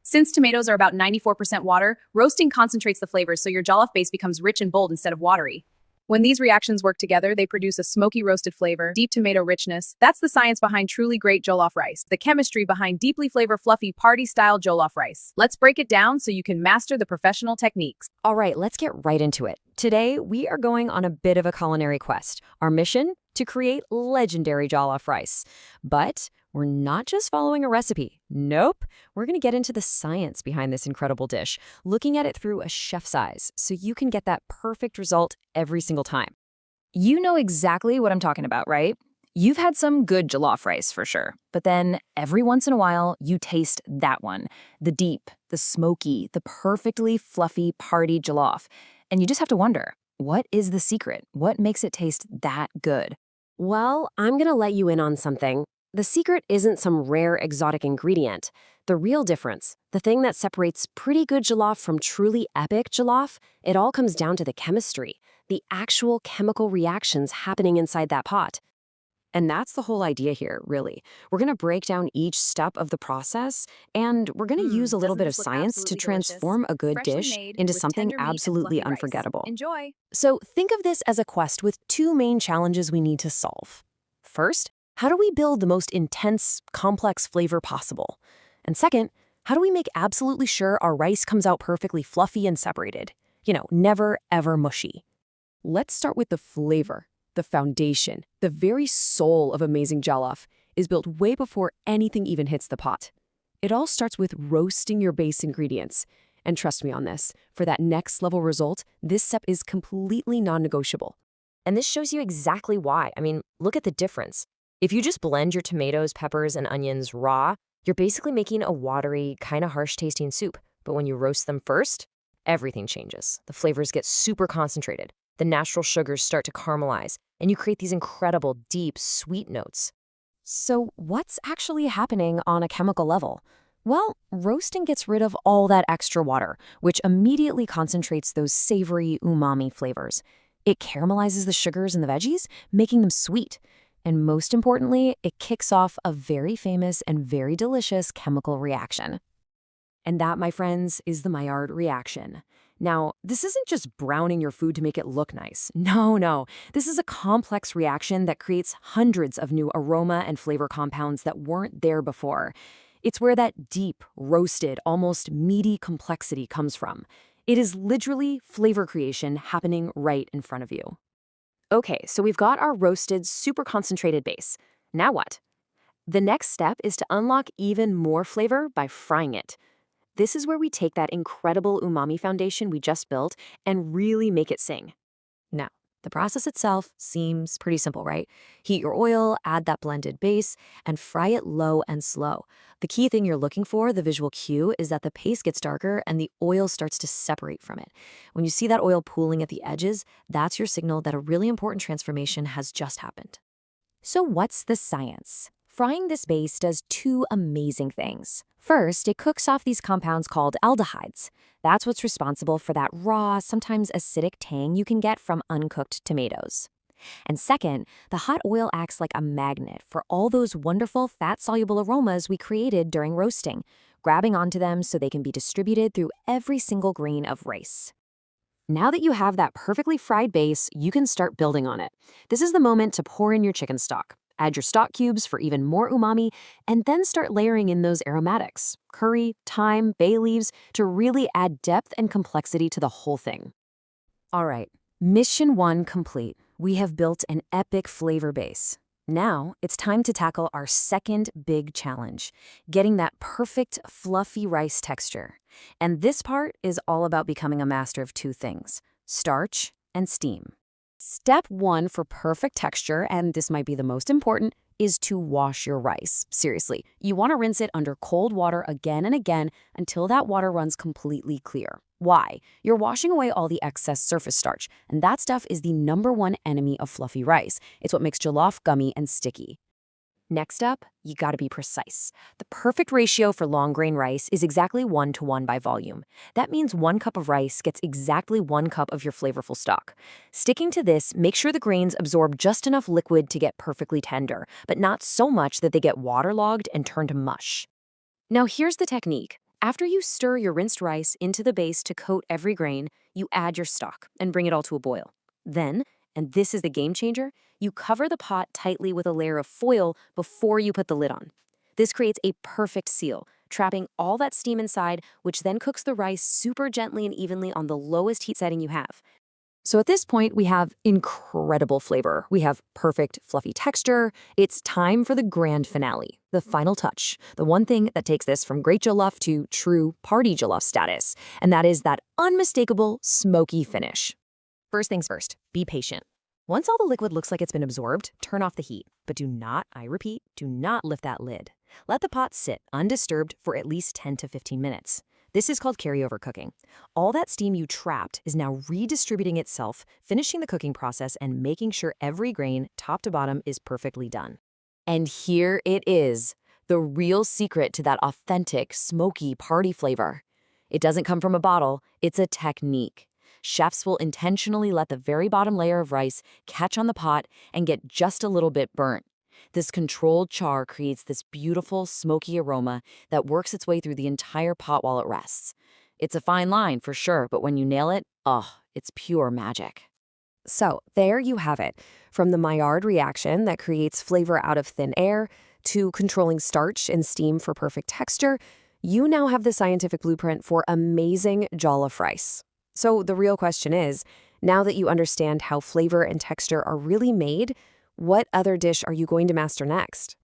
Since tomatoes are about 94% water, roasting concentrates the flavors so your jollof base becomes rich and bold instead of watery. When these reactions work together, they produce a smoky roasted flavor, deep tomato richness. That's the science behind truly great jollof rice, the chemistry behind deeply fluffy party-style jollof rice. Let's break it down so you can master the professional techniques. All right, let's get right into it. Today, we are going on a bit of a culinary quest. Our mission? To create legendary jollof rice. But we're not just following a recipe. Nope. We're going to get into the science behind this incredible dish, looking at it through a chef's eyes so you can get that perfect result every single time. You know exactly what I'm talking about, right? You've had some good jollof rice for sure, but then every once in a while, you taste that one. The deep, the smoky, the perfectly fluffy party jollof. And you just have to wonder, what is the secret? What makes it taste that good? Well, I'm going to let you in on something. The secret isn't some rare exotic ingredient. The real difference, the thing that separates pretty good jollof from truly epic jollof, it all comes down to the chemistry, the actual chemical reactions happening inside that pot. And that's the whole idea here, really. We're going to break down each step of the process, and we're going to use a little Doesn't bit of this look science to absolutely delicious? transform a good Freshly dish made into with something tender meat and absolutely fluffy rice. unforgettable. Enjoy. So think of this as a quest with two main challenges we need to solve. First, how do we build the most intense, complex flavor possible? And second, how do we make absolutely sure our rice comes out perfectly fluffy and separated? Never, ever mushy. Let's start with the flavor. The foundation, the very soul of amazing jollof, is built way before anything even hits the pot. It all starts with roasting your base ingredients. And trust me on this, for that next level result, this step is completely non-negotiable. And this shows you exactly why. Look at the difference. If you just blend your tomatoes, peppers, and onions raw, you're basically making a watery, kind of harsh-tasting soup. But when you roast them first, everything changes. The flavors get super concentrated. The natural sugars start to caramelize, and you create these incredible, deep, sweet notes. So what's actually happening on a chemical level? Well, roasting gets rid of all that extra water, which immediately concentrates those savory umami flavors. It caramelizes the sugars in the veggies, making them sweet. And most importantly, it kicks off a very famous and very delicious chemical reaction. And that, my friends, is the Maillard reaction. Now, this isn't just browning your food to make it look nice. No. This is a complex reaction that creates hundreds of new aroma and flavor compounds that weren't there before. It's where that deep, roasted, almost meaty complexity comes from. It is literally flavor creation happening right in front of you. Okay, so we've got our roasted, super concentrated base. Now what? The next step is to unlock even more flavor by frying it. This is where we take that incredible umami foundation we just built and really make it sing. Now, the process itself seems pretty simple, right? Heat your oil, add that blended base, and fry it low and slow. The key thing you're looking for, the visual cue, is that the paste gets darker and the oil starts to separate from it. When you see that oil pooling at the edges, that's your signal that a really important transformation has just happened. So what's the science? Frying this base does two amazing things. First, it cooks off these compounds called aldehydes. That's what's responsible for that raw, sometimes acidic tang you can get from uncooked tomatoes. And second, the hot oil acts like a magnet for all those wonderful fat-soluble aromas we created during roasting, grabbing onto them so they can be distributed through every single grain of rice. Now that you have that perfectly fried base, you can start building on it. This is the moment to pour in your chicken stock. Add your stock cubes for even more umami, and then start layering in those aromatics, curry, thyme, bay leaves, to really add depth and complexity to the whole thing. All right, mission 1 complete. We have built an epic flavor base. Now, it's time to tackle our second big challenge, getting that perfect, fluffy rice texture. And this part is all about becoming a master of two things: starch and steam. Step 1 for perfect texture, and this might be the most important, is to wash your rice. Seriously, you want to rinse it under cold water again and again until that water runs completely clear. Why? You're washing away all the excess surface starch, and that stuff is the #1 enemy of fluffy rice. It's what makes jollof gummy and sticky. Next up, you gotta be precise. The perfect ratio for long-grain rice is exactly 1:1 by volume. That means 1 cup of rice gets exactly 1 cup of your flavorful stock. Sticking to this, make sure the grains absorb just enough liquid to get perfectly tender, but not so much that they get waterlogged and turn to mush. Now here's the technique. After you stir your rinsed rice into the base to coat every grain, you add your stock and bring it all to a boil. Then, and this is the game changer, you cover the pot tightly with a layer of foil before you put the lid on. This creates a perfect seal, trapping all that steam inside, which then cooks the rice super gently and evenly on the lowest heat setting you have. So at this point, we have incredible flavor. We have perfect, fluffy texture. It's time for the grand finale, the final touch, the one thing that takes this from great jollof to true party jollof status, and that is that unmistakable smoky finish. First things first, be patient. Once all the liquid looks like it's been absorbed, turn off the heat. But do not, I repeat, do not lift that lid. Let the pot sit undisturbed for at least 10 to 15 minutes. This is called carryover cooking. All that steam you trapped is now redistributing itself, finishing the cooking process and making sure every grain, top to bottom, is perfectly done. And here it is, the real secret to that authentic, smoky party flavor. It doesn't come from a bottle, it's a technique. Chefs will intentionally let the very bottom layer of rice catch on the pot and get just a little bit burnt. This controlled char creates this beautiful, smoky aroma that works its way through the entire pot while it rests. It's a fine line, for sure, but when you nail it, it's pure magic. So, there you have it. From the Maillard reaction that creates flavor out of thin air, to controlling starch and steam for perfect texture, you now have the scientific blueprint for amazing jollof rice. So the real question is, now that you understand how flavor and texture are really made, what other dish are you going to master next?